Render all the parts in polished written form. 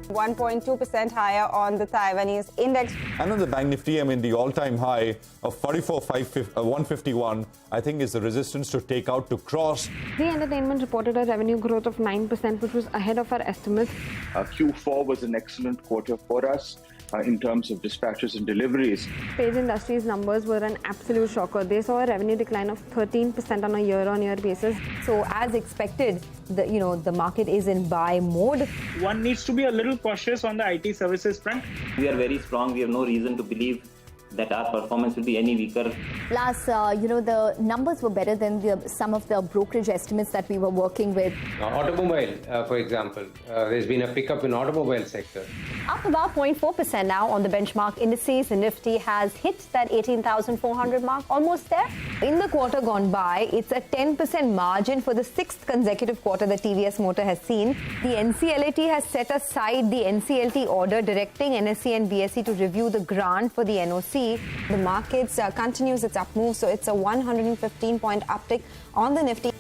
1.2% higher on the Taiwanese index. And on the Bank Nifty, I mean, the all-time high of 151, I think is the resistance to take out to cross. The entertainment reported a revenue growth of 9%, which was ahead of our estimates. Q4 was an excellent quarter for us in terms of dispatches and deliveries. Page Industries numbers were an absolute shocker. They saw a revenue decline of 13% on a year-on-year basis. So as expected, the market is in buy mode. One needs to be a little cautious on the IT services front. We are very strong. We have no reason to believe that our performance will be any weaker. Plus, the numbers were better than some of the brokerage estimates that we were working with. Automobile, for example, there's been a pickup in automobile sector. Up about 0.4% now on the benchmark indices. The Nifty has hit that 18,400 mark, almost there. In the quarter gone by, it's a 10% margin for the 6th consecutive quarter that TVS Motor has seen. The NCLAT has set aside the NCLT order directing NSE and BSE to review the grant for the NOC. The markets continues its up move, so it's a 115-point uptick on the Nifty.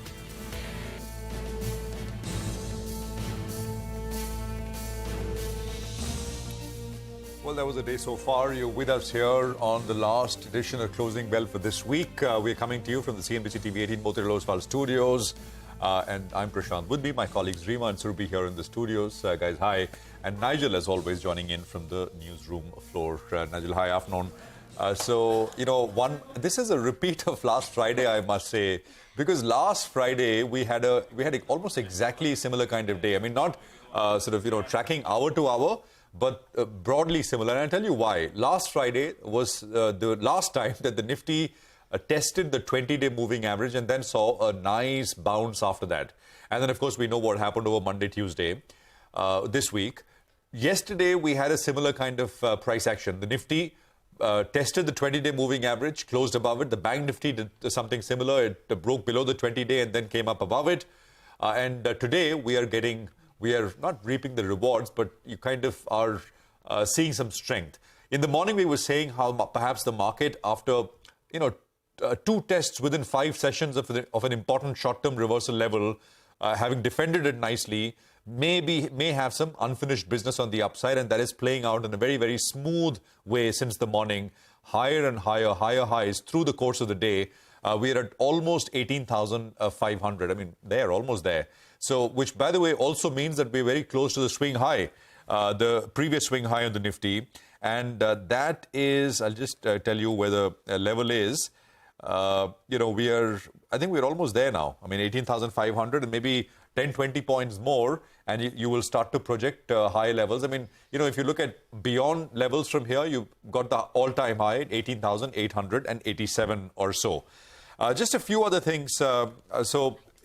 Well, that was the day so far. You're with us here on the last edition of Closing Bell for this week. We're coming to you from the CNBC-TV18 Motilal studios. And I'm Prashant. With me, my colleagues Rima and Surbi here in the studios. Guys, hi. And Nigel, as always, joining in from the newsroom floor. Nigel, hi, afternoon. This is a repeat of last Friday, I must say, because last Friday we had almost exactly similar kind of day. I mean, not tracking hour to hour, but broadly similar. And I'll tell you why. Last Friday was the last time that the Nifty tested the 20-day moving average and then saw a nice bounce after that. And then, of course, we know what happened over Monday, Tuesday this week. Yesterday, we had a similar kind of price action. The Nifty tested the 20-day moving average, closed above it. The Bank Nifty did something similar. It broke below the 20-day and then came up above it. Today, we are not reaping the rewards, but you kind of are seeing some strength. In the morning, we were saying how perhaps the market, after, two tests within 5 sessions of an important short-term reversal level, having defended it nicely, may have some unfinished business on the upside, and that is playing out in a very, very smooth way since the morning. Higher and higher highs through the course of the day. We are at almost 18,500. I mean, they're almost there. So, which, by the way, also means that we're very close to the swing high, the previous swing high on the Nifty. And that is, I'll just tell you where the level is. I think we're almost there now. I mean, 18,500 and maybe 10-20 points more, and you will start to project high levels. I mean, if you look at beyond levels from here, you've got the all-time high at 18,887 or so. Just a few other things. The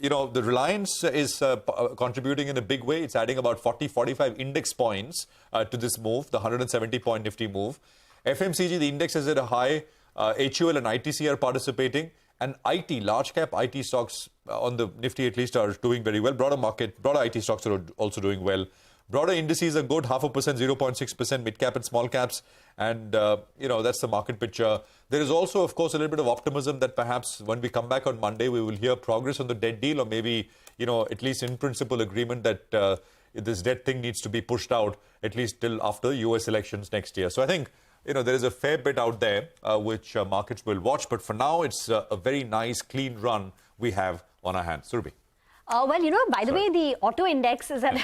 Reliance is contributing in a big way. It's adding about 40-45 index points to this move, the 170-point Nifty move. FMCG, the index is at a high. HUL and ITC are participating. And IT, large cap IT stocks on the Nifty at least are doing very well. Broader IT stocks are also doing well. Broader indices are good, 0.5%, 0.6%, mid cap and small caps. And, that's the market picture. There is also, of course, a little bit of optimism that perhaps when we come back on Monday, we will hear progress on the debt deal, or maybe, at least in principle agreement that this debt thing needs to be pushed out at least till after US elections next year. So I think, there is a fair bit out there which markets will watch. But for now, it's a very nice, clean run we have on our hands. Surbi. By the way, the auto index is at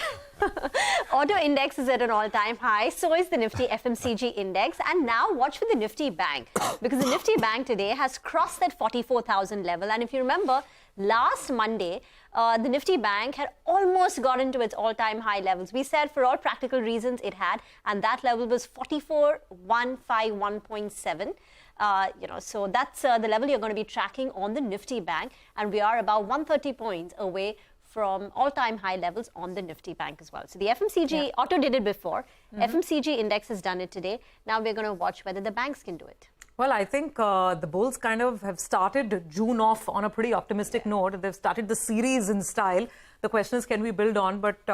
an all-time high. So is the Nifty FMCG index. And now watch for the Nifty Bank, because the Nifty Bank today has crossed that 44,000 level. And if you remember, last Monday, the Nifty Bank had almost gotten to its all-time high levels. We said for all practical reasons it had, and that level was 44,151.7. So that's the level you're going to be tracking on the Nifty Bank, and we are about 130 points away from all-time high levels on the Nifty Bank as well. So the FMCG auto did it before. FMCG index has done it today. Now we're going to watch whether the banks can do it. Well, I think the bulls kind of have started June off on a pretty optimistic note. They've started the series in style. The question is, can we build on? But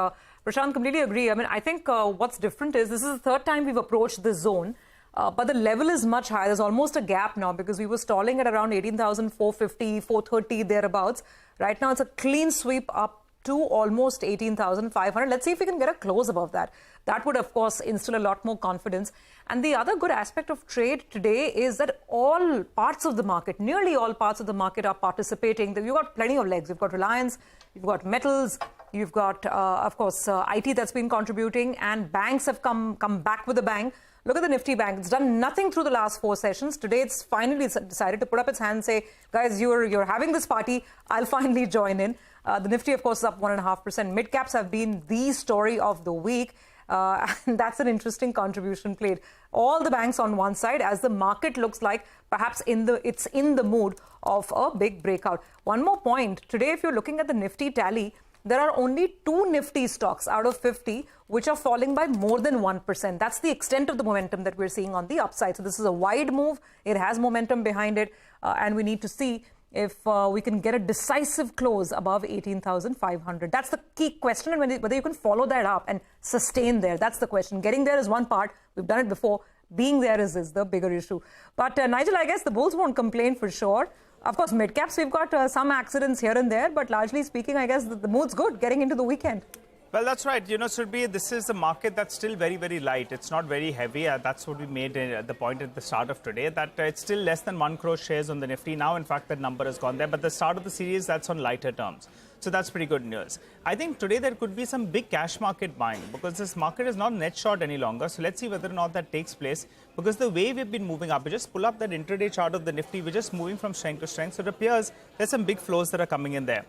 Prashant, completely agree. I mean, I think what's different is this is the third time we've approached this zone. But the level is much higher. There's almost a gap now because we were stalling at around 18,450, 430 thereabouts. Right now, it's a clean sweep up to almost 18,500. Let's see if we can get a close above that. That would, of course, instill a lot more confidence. And the other good aspect of trade today is that all parts of the market, nearly all parts of the market are participating. You've got plenty of legs. You've got Reliance, you've got metals, you've got, of course, IT that's been contributing, and banks have come back with a bang. Look at the Nifty Bank. It's done nothing through the last 4 sessions. Today, it's finally decided to put up its hand and say, guys, you're having this party. I'll finally join in. The Nifty, of course, is up 1.5%. Mid-caps have been the story of the week. And that's an interesting contribution played. All the banks on one side, as the market looks like perhaps it's in the mood of a big breakout. One more point. Today, if you're looking at the Nifty tally, there are only 2 Nifty stocks out of 50 which are falling by more than 1%. That's the extent of the momentum that we're seeing on the upside. So this is a wide move. It has momentum behind it. And we need to see if we can get a decisive close above 18,500. That's the key question, and whether you can follow that up and sustain there. That's the question. Getting there is one part. We've done it before. Being there is the bigger issue. But Nigel, I guess the bulls won't complain for sure. Of course, mid-caps, we've got some accidents here and there, but largely speaking, I guess the mood's good getting into the weekend. Well, that's right. Surabhi, this is a market that's still very, very light. It's not very heavy. That's what we made the point at the start of today, that it's still less than 1 crore shares on the Nifty now. In fact, that number has gone there. But the start of the series, that's on lighter terms. So that's pretty good news. I think today there could be some big cash market buying because this market is not net short any longer. So let's see whether or not that takes place, because the way we've been moving up, we just pull up that intraday chart of the Nifty. We're just moving from strength to strength. So it appears there's some big flows that are coming in there.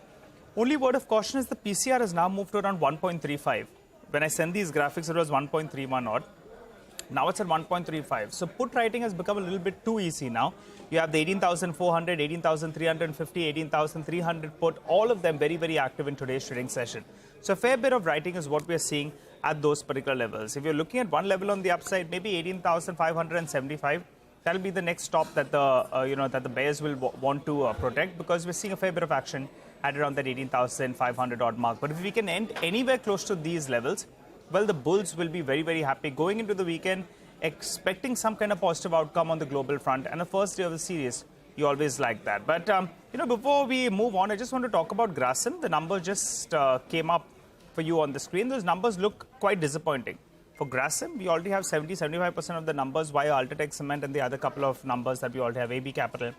Only word of caution is the PCR has now moved to around 1.35. When I send these graphics, it was 1.31 odd. Now it's at 1.35. So put writing has become a little bit too easy now. You have the 18,400, 18,350, 18,300 put, all of them very, very active in today's trading session. So a fair bit of writing is what we're seeing at those particular levels. If you're looking at one level on the upside, maybe 18,575, that'll be the next stop that the bears will want to protect, because we're seeing a fair bit of action at around that 18,500 odd mark. But if we can end anywhere close to these levels, well, the bulls will be very, very happy going into the weekend, expecting some kind of positive outcome on the global front. And the first day of the series, you always like that. But, before we move on, I just want to talk about Grasim. The number just came up for you on the screen. Those numbers look quite disappointing. For Grasim, we already have 70-75% of the numbers via Ultratech Cement and the other couple of numbers that we already have, AB Capital,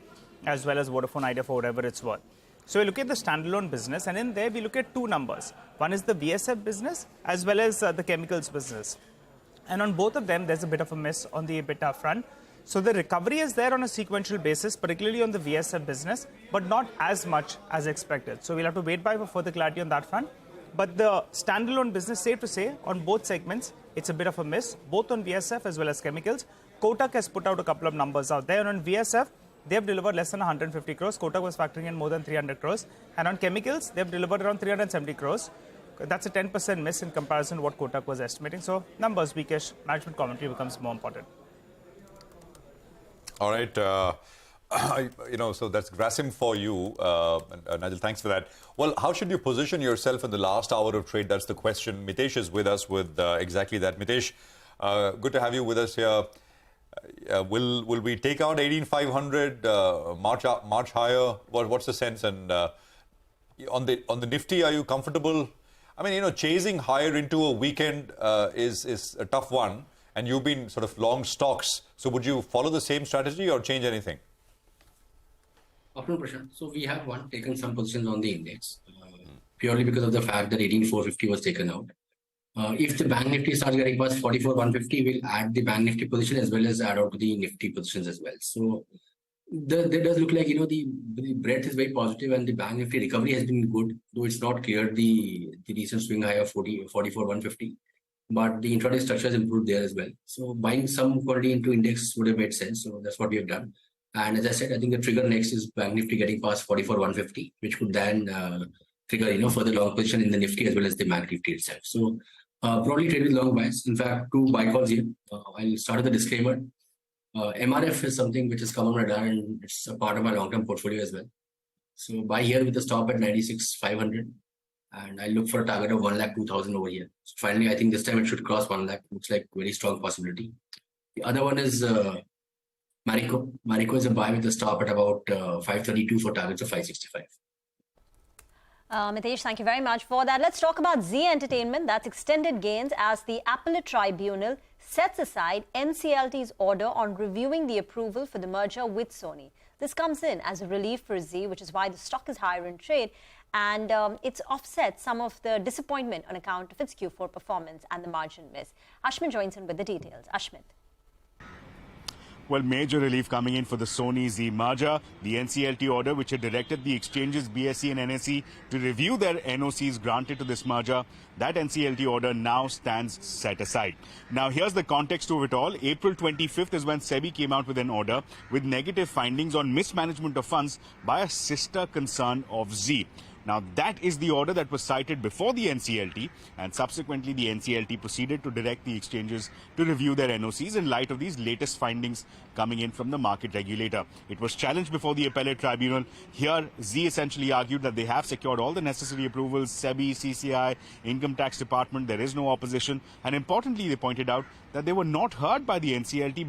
as well as Vodafone Idea for whatever it's worth. So we look at the standalone business, and in there we look at 2 numbers. One is the VSF business as well as the chemicals business. And on both of them, there's a bit of a miss on the EBITDA front. So the recovery is there on a sequential basis, particularly on the VSF business, but not as much as expected. So we'll have to wait for further clarity on that front. But the standalone business, safe to say, on both segments, it's a bit of a miss, both on VSF as well as chemicals. Kotak has put out a couple of numbers out there. And on VSF, they have delivered less than 150 crores. Kotak was factoring in more than 300 crores. And on chemicals, they have delivered around 370 crores. That's a 10% miss in comparison to what Kotak was estimating. So numbers weakish, management commentary becomes more important. All right. So that's Grasim for you. Nigel, thanks for that. Well, how should you position yourself in the last hour of trade? That's the question. Mitesh is with us with exactly that. Mitesh, good to have you with us here. Will we take out 18,500, march higher? What's the sense? And on the Nifty, are you comfortable? I mean, chasing higher into a weekend is a tough one, and you've been sort of long stocks. So would you follow the same strategy or change anything? Afternoon, Prashant. So we have taken some positions on the index purely because of the fact that 18,450 was taken out. If the Bank Nifty starts getting past 44,150, we'll add the Bank Nifty position as well as add out to the Nifty positions as well. So there does look like, the breadth is very positive and the Bank Nifty recovery has been good, though it's not cleared the recent swing high of 44,150. But the intraday structure has improved there as well. So buying some quantity into index would have made sense. So that's what we have done. And as I said, I think the trigger next is Bank Nifty getting past 44,150, which could then trigger, further long position in the Nifty as well as the Bank Nifty itself. So probably trade with long buys. In fact, 2 buy calls here. I'll start with the disclaimer. MRF is something which has come on my radar and it's a part of my long-term portfolio as well. So buy here with a stop at 96,500. And I look for a target of 1,02,000 over here. So finally, I think this time it should cross 1 lakh. Looks like very strong possibility. The other one is Marico. Marico is a buy with a stop at about 532 for targets of 565. Mitesh, thank you very much for that. Let's talk about Zee Entertainment. That's extended gains as the appellate tribunal sets aside NCLT's order on reviewing the approval for the merger with Sony. This comes in as a relief for Zee, which is why the stock is higher in trade. And it's offset some of the disappointment on account of its Q4 performance and the margin miss. Ashmit joins in with the details. Ashmit. Well, major relief coming in for the Sony-Zee merger. The NCLT order, which had directed the exchanges BSE and NSE to review their NOCs granted to this merger, that NCLT order now stands set aside. Now, here's the context to it all. April 25th is when SEBI came out with an order with negative findings on mismanagement of funds by a sister concern of Zee. Now, that is the order that was cited before the NCLT, and subsequently the NCLT proceeded to direct the exchanges to review their NOCs in light of these latest findings coming in from the market regulator. It was challenged before the appellate tribunal. Here, Zee essentially argued that they have secured all the necessary approvals, SEBI, CCI, Income Tax Department, there is no opposition, and importantly, they pointed out that they were not heard by the NCLT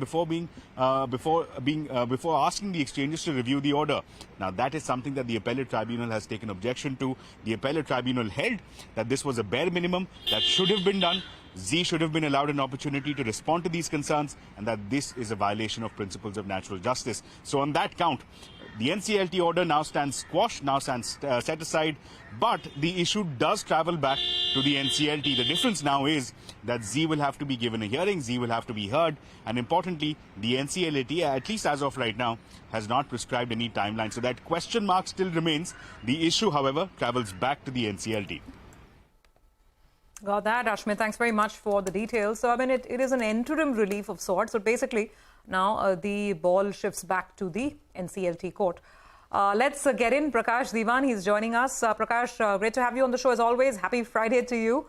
before asking the exchanges to review the order. Now, that is something that the appellate tribunal has taken objection to. The appellate tribunal held that this was a bare minimum that should have been done. Zee should have been allowed an opportunity to respond to these concerns, and that this is a violation of principles of natural justice. So on that count, the NCLT order now stands squashed, now stands set aside, but the issue does travel back to the NCLT. The difference now is that Zee will have to be given a hearing, Zee will have to be heard, and importantly, the NCLT, at least as of right now, has not prescribed any timeline. So that question mark still remains. The issue, however, travels back to the NCLT. Got that, Ashmit. Thanks very much for the details. So, I mean, it is an interim relief of sorts. So, basically, now the ball shifts back to the NCLT court. Let's get in Prakash Diwan. He's joining us. Prakash, great to have you on the show as always. Happy Friday to you.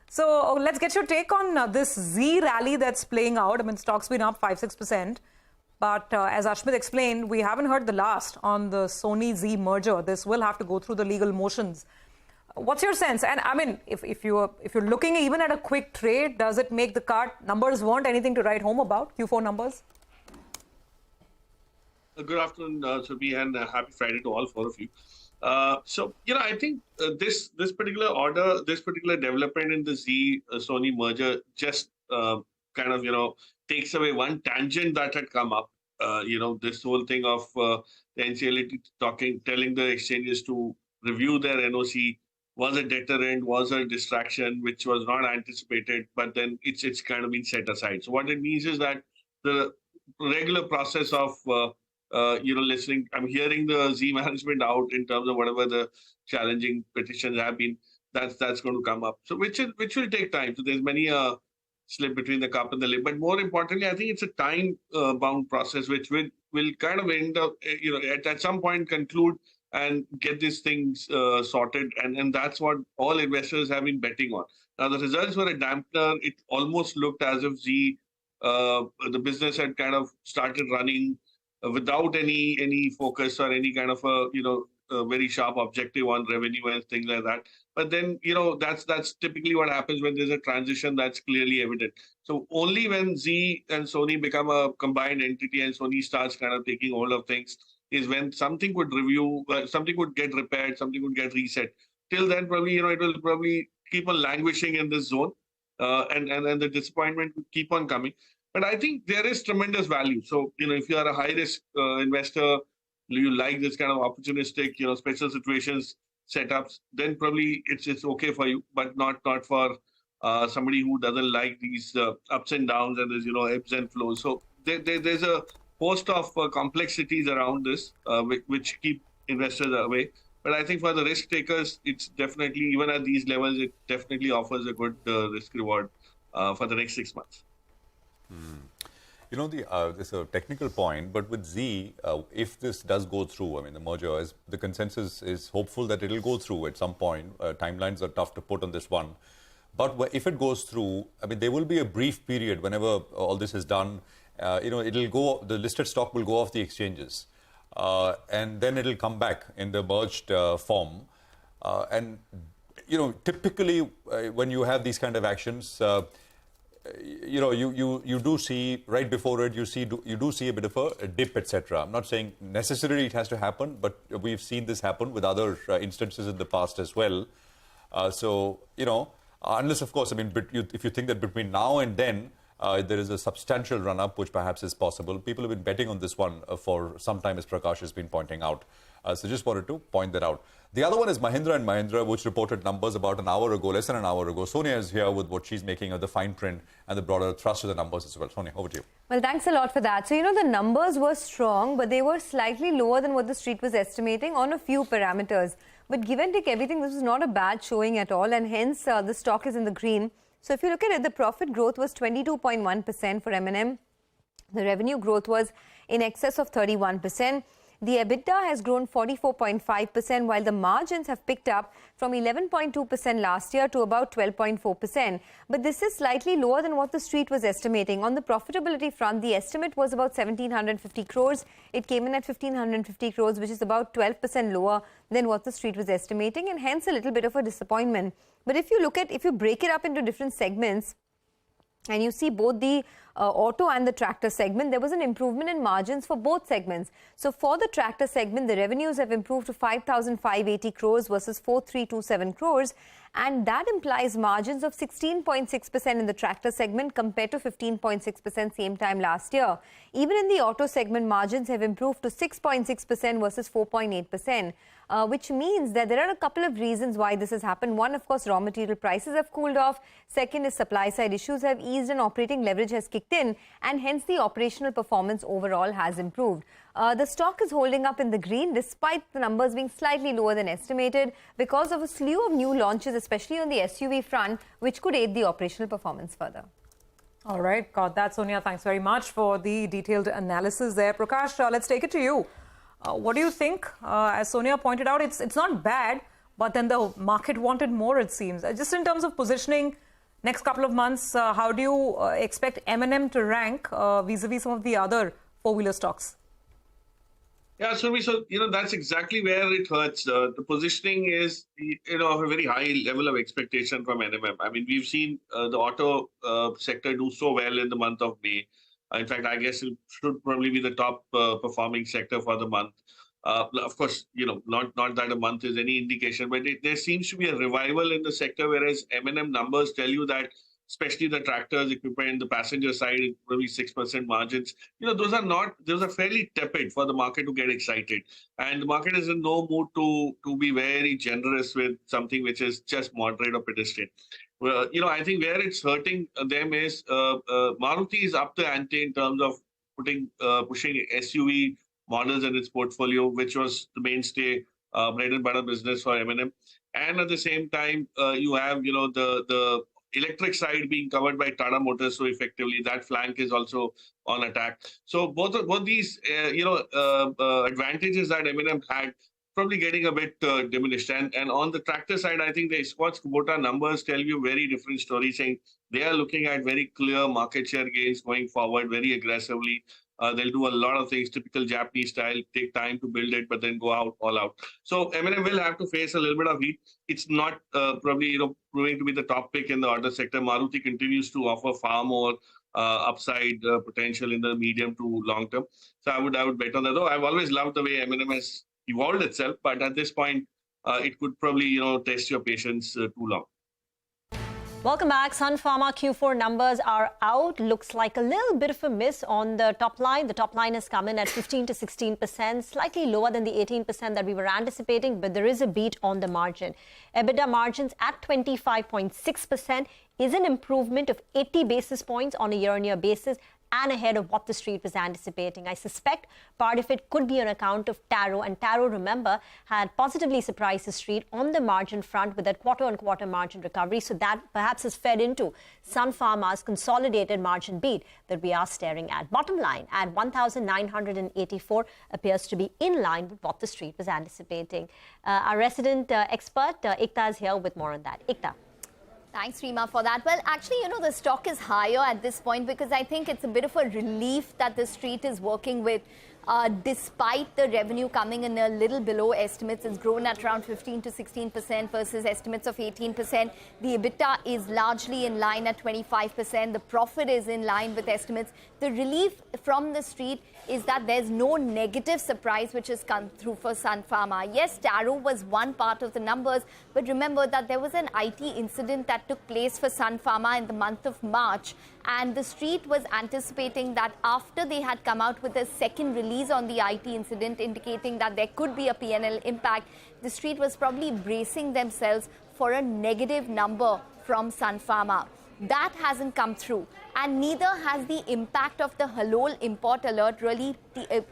So, let's get your take on this Zee rally that's playing out. I mean, stock's been up 5-6%. But as Ashmit explained, we haven't heard the last on the Sony-Zee merger. This will have to go through the legal motions. What's your sense? And I mean, if you're looking even at a quick trade, does it make the cut? Numbers weren't anything to write home about, Q4 numbers? Good afternoon, Subi, and happy Friday to all four of you. So, I think this particular order, this particular development in the Zee-Sony merger just kind of, takes away one tangent that had come up. This whole thing of the NCLT telling the exchanges to review their NOC was a deterrent, was a distraction, which was not anticipated, but then it's kind of been set aside. So what it means is that the regular process of, listening, I'm hearing the Zee management out in terms of whatever the challenging petitions have been, that's going to come up. So which will take time. So there's many slip between the cup and the lip. But more importantly, I think it's a time-bound process, which will kind of end up, at some point conclude and get these things sorted. And that's what all investors have been betting on. Now, the results were a dampener. It almost looked as if the business had kind of started running without any focus or any kind of a very sharp objective on revenue and things like that. But then, that's typically what happens when there's a transition that's clearly evident. So only when Zee and Sony become a combined entity and Sony starts kind of taking hold of things is when something could something could get repaired, something could get reset. Till then, probably, it will probably keep on languishing in this zone, and the disappointment will keep on coming. But I think there is tremendous value. So, if you are a high-risk investor, you like this kind of opportunistic, special situations setups, then probably it's okay for you, but not for somebody who doesn't like these ups and downs and there's, ebbs and flows. So there's a host of complexities around this, which keep investors away. But I think for the risk takers, it's definitely, even at these levels, it definitely offers a good risk reward for the next 6 months. There's a technical point, but with Zee, if this does go through, I mean, the merger, the consensus is hopeful that it'll go through at some point. Timelines are tough to put on this one. But if it goes through, I mean, there will be a brief period whenever all this is done. It'll go, the listed stock will go off the exchanges. And then it'll come back in the merged form. Typically, when you have these kind of actions, you know, you do see right before it, you do see a bit of a dip, etc. I'm not saying necessarily it has to happen, but we've seen this happen with other instances in the past as well. So, you know, unless, of course, I mean, if you think that between now and then there is a substantial run-up, which perhaps is possible. People have been betting on this one for some time, as Prakash has been pointing out. So just wanted to point that out. The other one is Mahindra & Mahindra, which reported numbers about an hour ago, less than an hour ago. Sonia is here with what she's making of the fine print and the broader thrust of the numbers as well. Sonia, over to you. Well, thanks a lot for that. So, you know, the numbers were strong, but they were slightly lower than what the street was estimating on a few parameters. But give and take everything, this was not a bad showing at all, and hence the stock is in the green. So if you look at it, the profit growth was 22.1% for M&M. The revenue growth was in excess of 31%. The EBITDA has grown 44.5%, while the margins have picked up from 11.2% last year to about 12.4%. But this is slightly lower than what the street was estimating. On the profitability front, the estimate was about 1,750 crores. It came in at 1,550 crores, which is about 12% lower than what the street was estimating, and hence a little bit of a disappointment. But if you break it up into different segments, and you see both the auto and the tractor segment, there was an improvement in margins for both segments. So for the tractor segment, the revenues have improved to 5,580 crores versus 4,327 crores. And that implies margins of 16.6% in the tractor segment compared to 15.6% same time last year. Even in the auto segment, margins have improved to 6.6% versus 4.8%. Which means that there are a couple of reasons why this has happened. One, of course, raw material prices have cooled off. Second is supply side issues have eased and operating leverage has kicked in, and hence the operational performance overall has improved. The stock is holding up in the green despite the numbers being slightly lower than estimated because of a slew of new launches, especially on the SUV front, which could aid the operational performance further. All right, got that, Sonia. Thanks very much for the detailed analysis there. Prakash, let's take it to you. What do you think? As Sonia pointed out, it's not bad, but then the market wanted more, it seems. Just in terms of positioning, next couple of months, how do you expect M&M to rank vis-a-vis some of the other four-wheeler stocks? Yeah, so you know, that's exactly where it hurts. The positioning is, you know, a very high level of expectation from NMM. I mean, we've seen the auto sector do so well in the month of May. In fact, I guess it should probably be the top performing sector for the month. Of course, you know, not that a month is any indication, but there seems to be a revival in the sector, whereas M&M numbers tell you that, especially the tractors, equipment, the passenger side, probably 6% margins. You know, those are fairly tepid for the market to get excited. And the market is in no mood to be very generous with something which is just moderate or pedestrian. Well, you know, I think where it's hurting them is Maruti is up the ante in terms of pushing SUV models in its portfolio, which was the mainstay bread and butter business for M&M. And at the same time, you have, you know, the electric side being covered by Tata Motors so effectively. That flank is also on attack. So both these, you know, advantages that M&M had probably getting a bit diminished. And on the tractor side, I think the Squats Kubota numbers tell you very different stories, saying they are looking at very clear market share gains going forward very aggressively. They'll do a lot of things, typical Japanese style, take time to build it, but then go out all out. So M&M will have to face a little bit of heat. It's not probably, you know, proving to be the top pick in the auto sector. Maruti continues to offer far more upside potential in the medium to long term. So I would bet on that. Though I've always loved the way M&M has evolved itself, but at this point, it could probably, you know, test your patience too long. Welcome back. Sun Pharma Q4 numbers are out. Looks like a little bit of a miss on the top line. The top line has come in at 15 to 16%, slightly lower than the 18% that we were anticipating, but there is a beat on the margin. EBITDA margins at 25.6% is an improvement of 80 basis points on a year-on-year basis and ahead of what the street was anticipating. I suspect part of it could be on account of Taro. And Taro, remember, had positively surprised the street on the margin front with that quarter-on-quarter margin recovery. So that perhaps has fed into Sun Pharma's consolidated margin beat that we are staring at. Bottom line, at 1,984 appears to be in line with what the street was anticipating. Our resident expert, Ekta, is here with more on that. Ekta. Thanks, Reema, for that. Well, actually, you know, the stock is higher at this point because I think it's a bit of a relief that the street is working with Despite the revenue coming in a little below estimates, it's grown at around 15 to 16% versus estimates of 18%. The EBITDA is largely in line at 25%. The profit is in line with estimates. The relief from the street is that there's no negative surprise which has come through for Sun Pharma. Yes, Taro was one part of the numbers, but remember that there was an IT incident that took place for Sun Pharma in the month of March, and the street was anticipating that after they had come out with a second release on the IT incident indicating that there could be a P&L impact, the street was probably bracing themselves for a negative number from Sun Pharma. That hasn't come through, and neither has the impact of the Halol import alert really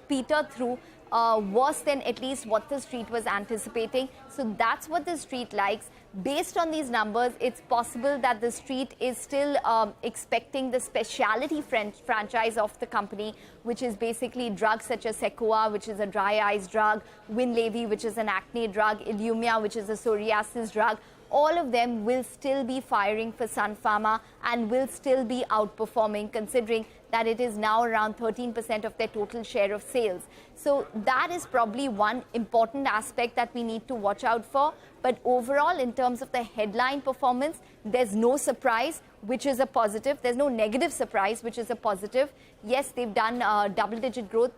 petered through worse than at least what the street was anticipating. So that's what the street likes. Based on these numbers, it's possible that the street is still expecting the specialty franchise of the company, which is basically drugs such as Sequoia, which is a dry eyes drug, Winlevi, which is an acne drug, Illumia, which is a psoriasis drug. All of them will still be firing for Sun Pharma and will still be outperforming, considering that it is now around 13% of their total share of sales. So that is probably one important aspect that we need to watch out for. But overall, in terms of the headline performance, there's no surprise, which is a positive. There's no negative surprise, which is a positive. Yes, they've done double-digit growth.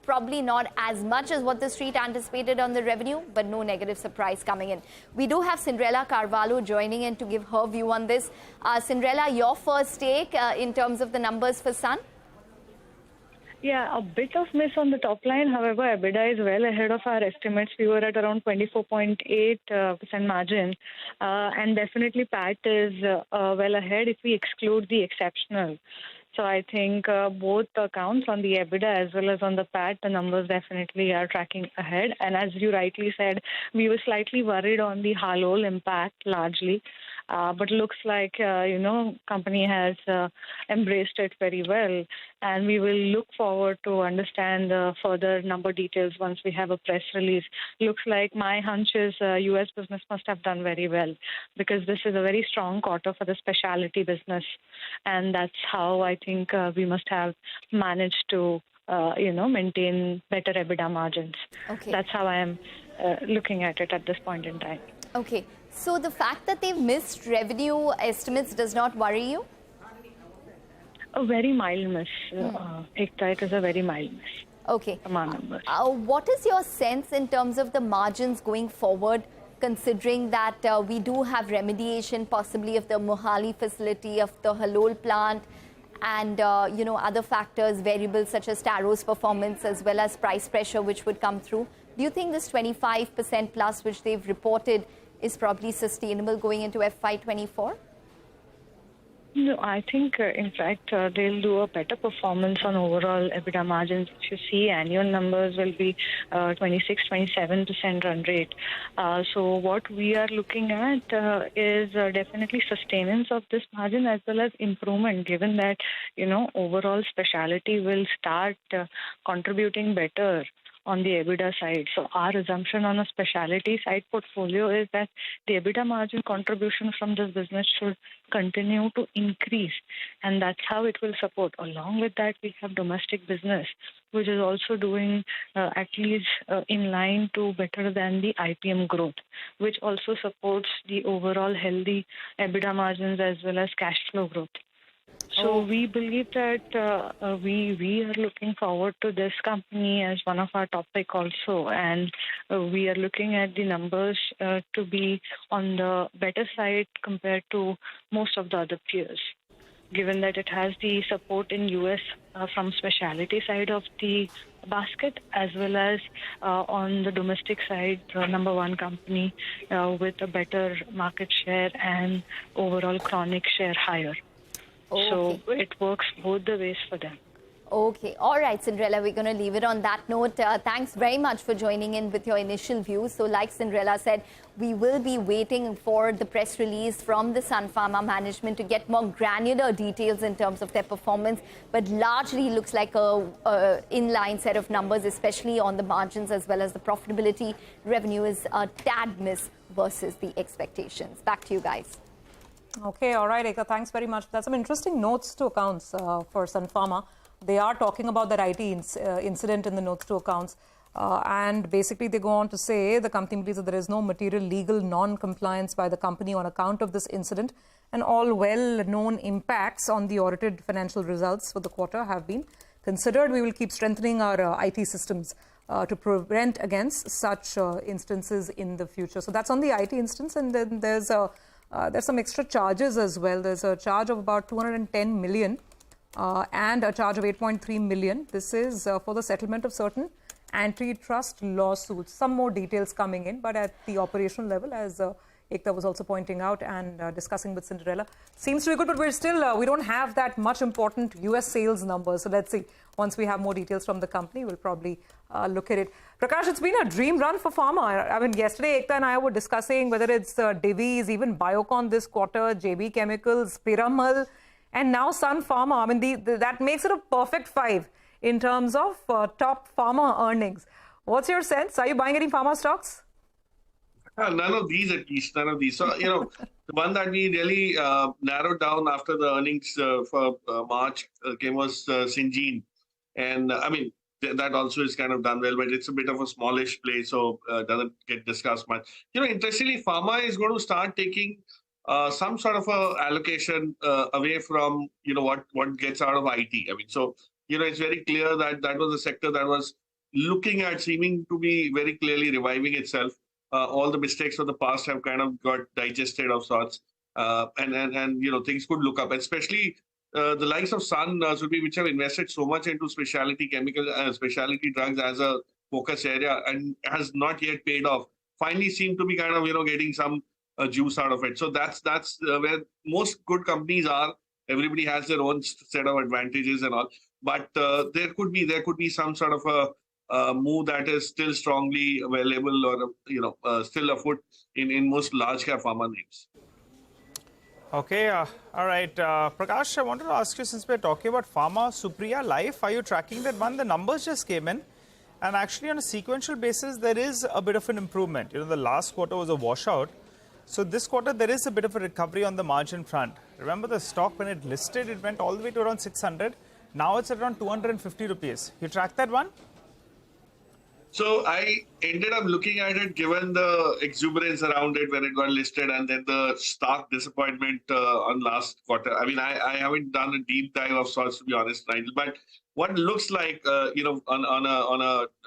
Probably not as much as what the street anticipated on the revenue, but no negative surprise coming in. We do have Cinderella Carvalho joining in to give her view on this. Cinderella, your first take in terms of the numbers for Sun? Yeah, a bit of miss on the top line. However, EBITDA is well ahead of our estimates. We were at around 24.8% margin. And definitely PAT is well ahead if we exclude the exceptional. So I think both accounts on the EBITDA as well as on the PAT, the numbers definitely are tracking ahead. And as you rightly said, we were slightly worried on the Halol impact largely. But looks like, company has embraced it very well. And we will look forward to understand further number details once we have a press release. Looks like my hunch is U.S. business must have done very well because this is a very strong quarter for the specialty business. And that's how I think we must have managed to, maintain better EBITDA margins. Okay. That's how I am looking at it at this point in time. Okay. So the fact that they've missed revenue estimates does not worry you? A very mild miss. It is a very mild miss. Okay. Numbers. What is your sense in terms of the margins going forward, considering that we do have remediation possibly of the Mohali facility, of the Halol plant, and other factors, variables such as Taro's performance as well as price pressure which would come through? Do you think this 25% plus which they've reported is probably sustainable going into FY24? No, I think, in fact, they'll do a better performance on overall EBITDA margins. If you see, annual numbers will be 26-27% run rate. So what we are looking at is definitely sustenance of this margin as well as improvement, given that, overall specialty will start contributing better on the EBITDA side. So our assumption on a specialty side portfolio is that the EBITDA margin contribution from this business should continue to increase. And that's how it will support. Along with that, we have domestic business, which is also doing at least in line to better than the IPM growth, which also supports the overall healthy EBITDA margins as well as cash flow growth. So we believe that we are looking forward to this company as one of our top pick also. And we are looking at the numbers to be on the better side compared to most of the other peers, given that it has the support in U.S. From specialty side of the basket, as well as on the domestic side, number one company with a better market share and overall chronic share higher. Okay. So it works both the ways for them. Okay. All right, Cinderella, we're going to leave it on that note. Thanks very much for joining in with your initial views. So like Cinderella said, we will be waiting for the press release from the Sun Pharma management to get more granular details in terms of their performance. But largely looks like a inline set of numbers, especially on the margins as well as the profitability. Revenue is a tad miss versus the expectations. Back to you guys. Okay, all right, Eka, thanks very much. That's some interesting notes to accounts for Sun Pharma. They are talking about that IT incident in the notes to accounts. And basically, they go on to say the company believes that there is no material legal non-compliance by the company on account of this incident, and all well-known impacts on the audited financial results for the quarter have been considered. We will keep strengthening our IT systems to prevent against such instances in the future. So that's on the IT instance, and then there's some extra charges as well. There's a charge of about 210 million and a charge of 8.3 million. This is for the settlement of certain antitrust lawsuits. Some more details coming in, but at the operational level, as Ekta was also pointing out and discussing with Cinderella, seems to be good, but we're still, we don't have that much important US sales numbers. So let's see. Once we have more details from the company, we'll probably look at it. Prakash, it's been a dream run for pharma. I mean, yesterday, Ekta and I were discussing whether it's Divi's, even Biocon this quarter, JB Chemicals, Piramal, and now Sun Pharma. I mean, that makes it a perfect five in terms of top pharma earnings. What's your sense? Are you buying any pharma stocks? None of these, at least. None of these. So, the one that we really narrowed down after the earnings for March came was Syngene. And I mean, that also is kind of done well, but it's a bit of a smallish play, so doesn't get discussed much. Interestingly, pharma is going to start taking some sort of a allocation away from, what gets out of IT. I mean, so, it's very clear that that was a sector that was looking at seeming to be very clearly reviving itself. All the mistakes of the past have kind of got digested of sorts. And things could look up, especially the likes of Sun, which have invested so much into specialty chemical, specialty drugs as a focus area and has not yet paid off. Finally seem to be kind of, getting some juice out of it. So that's where most good companies are. Everybody has their own set of advantages and all. But there could be some sort of a move that is still strongly available or still afoot in most large cap pharma names. Okay, all right. Prakash, I wanted to ask you, since we're talking about pharma, Supriya Life, are you tracking that one? The numbers just came in, and actually on a sequential basis, there is a bit of an improvement. The last quarter was a washout. So this quarter, there is a bit of a recovery on the margin front. Remember the stock, when it listed, it went all the way to around 600. Now it's around 250 rupees. You track that one? So I ended up looking at it given the exuberance around it when it got listed and then the stark disappointment on last quarter. I mean, I haven't done a deep dive of sorts, to be honest, Nigel, but what looks like, on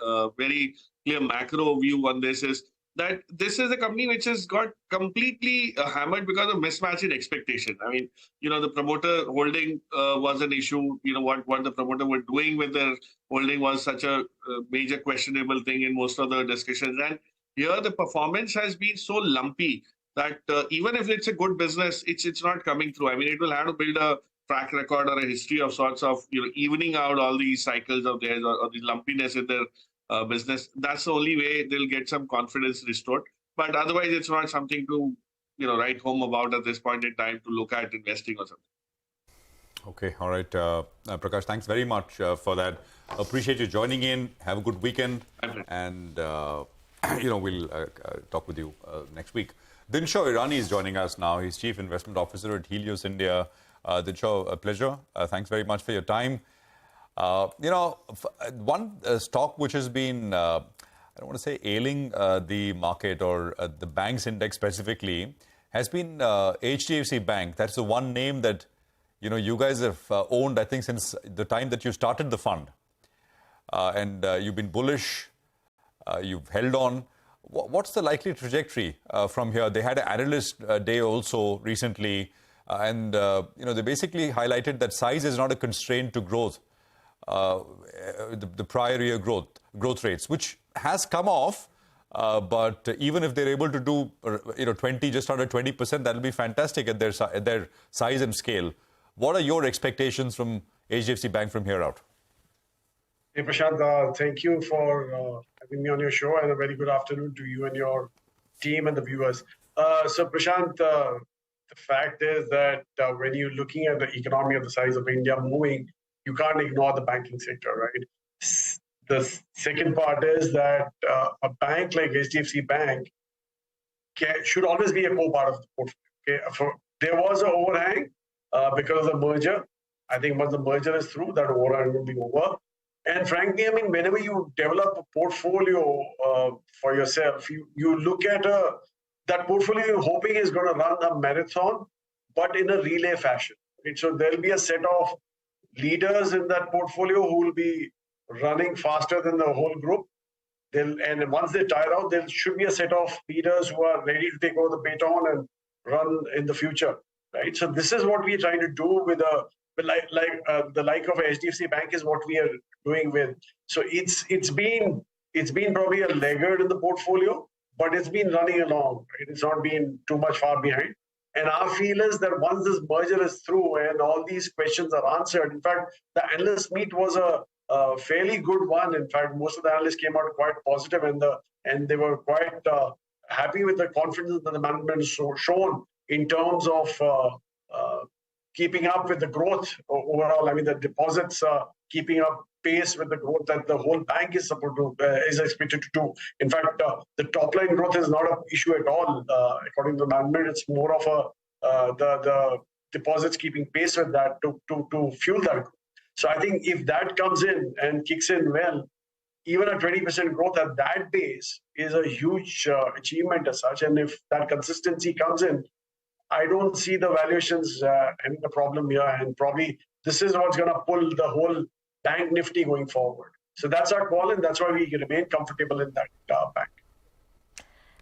a very clear macro view on this is that this is a company which has got completely hammered because of mismatch in expectation. I mean, the promoter holding was an issue. What the promoter were doing with their holding was such a major questionable thing in most of the discussions. And here the performance has been so lumpy that even if it's a good business, it's not coming through. I mean, it will have to build a track record or a history of sorts of evening out all these cycles of theirs or the lumpiness in their business. That's the only way they'll get some confidence restored. But otherwise, it's not something to write home about at this point in time to look at investing or something. Okay, all right, Prakash, thanks very much for that. Appreciate you joining in. Have a good weekend, and we'll talk with you next week. Dinshaw Irani is joining us now. He's Chief Investment Officer at Helios India. Dinshaw, a pleasure. Thanks very much for your time. One stock which has been, I don't want to say ailing the market or the banks index specifically, has been HDFC Bank. That's the one name that, you guys have owned, I think, since the time that you started the fund. And you've been bullish, you've held on. What's the likely trajectory from here? They had an analyst day also recently, and they basically highlighted that size is not a constraint to growth. The prior year growth rates, which has come off, but even if they're able to do 20, just under 20%, that'll be fantastic at their size and scale. What are your expectations from HDFC Bank from here out? Hey Prashant, thank you for having me on your show, and a very good afternoon to you and your team and the viewers. So Prashant, the fact is that when you're looking at the economy of the size of India moving, you can't ignore the banking sector, right? The second part is that a bank like HDFC Bank should always be a core part of the portfolio. Okay? There was an overhang because of the merger. I think once the merger is through, that overhang will be over. And frankly, I mean, whenever you develop a portfolio for yourself, you look at that portfolio you're hoping is going to run a marathon, but in a relay fashion. Right? So there'll be a set of leaders in that portfolio who will be running faster than the whole group. And once they tire out, there should be a set of leaders who are ready to take over the baton and run in the future. Right. So this is what we're trying to do with the like of HDFC Bank is what we are doing with. So it's been probably a laggard in the portfolio, but it's been running along. Right? It's not been too much far behind. And our feel is that once this merger is through and all these questions are answered, in fact, the analyst meet was a fairly good one. In fact, most of the analysts came out quite positive, and they were quite happy with the confidence that the management has shown in terms of keeping up with the growth overall. I mean, the deposits keeping up pace with the growth that the whole bank is expected to do. In fact, the top line growth is not an issue at all, according to the management. It's more of the deposits keeping pace with that to fuel that growth. So I think if that comes in and kicks in well, even a 20% growth at that base is a huge achievement as such. And if that consistency comes in, I don't see the valuations having a problem here. And probably this is what's going to pull the whole bank nifty going forward. So that's our call, and that's why we remain comfortable in that bank.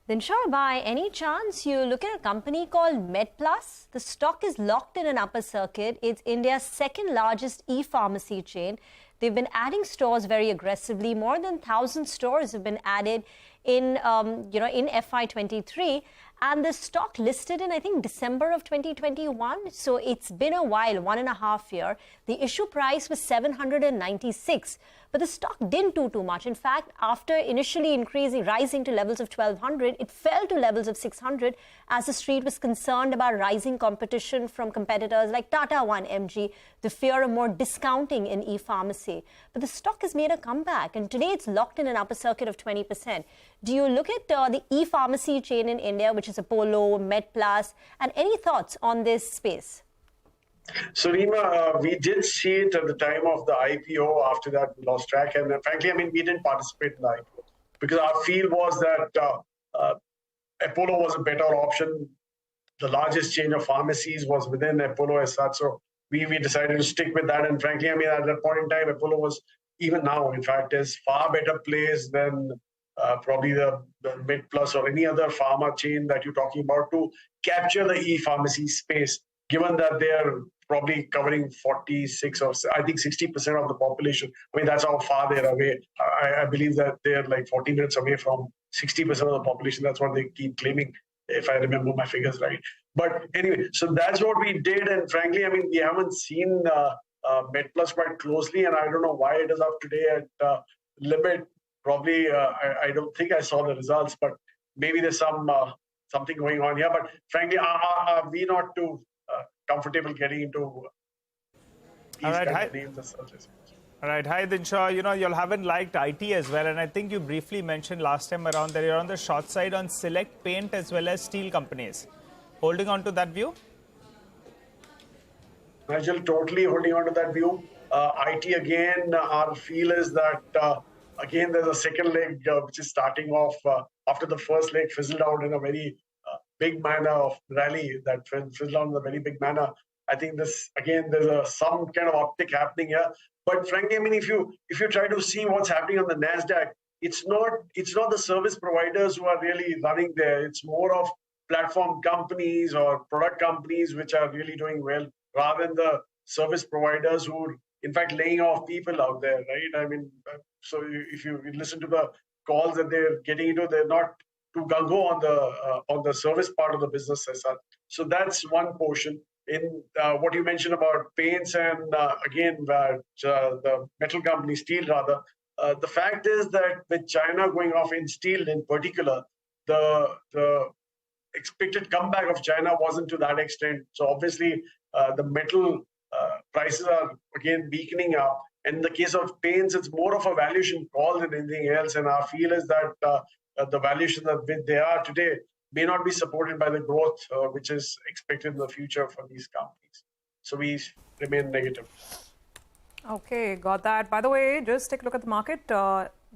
Then sure, by any chance you look at a company called MedPlus? The stock is locked in an upper circuit. It's India's second largest e-pharmacy chain. They've been adding stores very aggressively. More than 1,000 stores have been added in FY23. And the stock listed in, I think, December of 2021. So it's been a while, 1.5 years. The issue price was 796. But the stock didn't do too much. In fact, after initially rising to levels of 1,200, it fell to levels of 600 as the street was concerned about rising competition from competitors like Tata 1mg, the fear of more discounting in e-pharmacy. But the stock has made a comeback, and today it's locked in an upper circuit of 20%. Do you look at the e-pharmacy chain in India, which is Apollo, MedPlus, and any thoughts on this space? So, Reema, we did see it at the time of the IPO. After that, we lost track. And frankly, I mean, we didn't participate in the IPO because our feel was that Apollo was a better option. The largest chain of pharmacies was within Apollo as such. So we decided to stick with that. And frankly, I mean, at that point in time, Apollo was, even now, in fact, is far better placed than probably the MedPlus or any other pharma chain that you're talking about to capture the e-pharmacy space, given that they are probably covering 46 or I think 60% of the population. I mean, that's how far they're away. I believe that they're like 40 minutes away from 60% of the population. That's what they keep claiming, if I remember my figures right. But anyway, so that's what we did. And frankly, I mean, we haven't seen MedPlus quite closely, and I don't know why it is up today at limit. Probably, I don't think I saw the results, but maybe there's something going on here. But frankly, are we not too comfortable getting into these kind of names as such? All right. Hi, Dinshaw. You know, you haven't liked IT as well. And I think you briefly mentioned last time around that you're on the short side on select paint as well as steel companies. Holding on to that view? Nigel, totally holding on to that view. IT, again, our feel is that, again, there's a second leg which is starting off after the first leg fizzled out in a very big manner of rally that fizzled out in a very big manner. I think this, again, there's some kind of uptick happening here. But frankly, I mean, if you try to see what's happening on the NASDAQ, it's not the service providers who are really running there. It's more of platform companies or product companies which are really doing well, rather than the service providers who are, in fact, laying off people out there, right? I mean, so if you listen to the calls that they're getting into, they're not too gung-ho on the service part of the business as such. So that's one portion. In what you mentioned about paints and again the metal company, steel rather, the fact is that with China going off in steel in particular, the expected comeback of China wasn't to that extent. So obviously the metal prices are again weakening up. And in the case of paints, it's more of a valuation call than anything else. And our feel is that the valuation that they are today may not be supported by the growth which is expected in the future for these companies. So we remain negative. Okay, got that. By the way, just take a look at the market.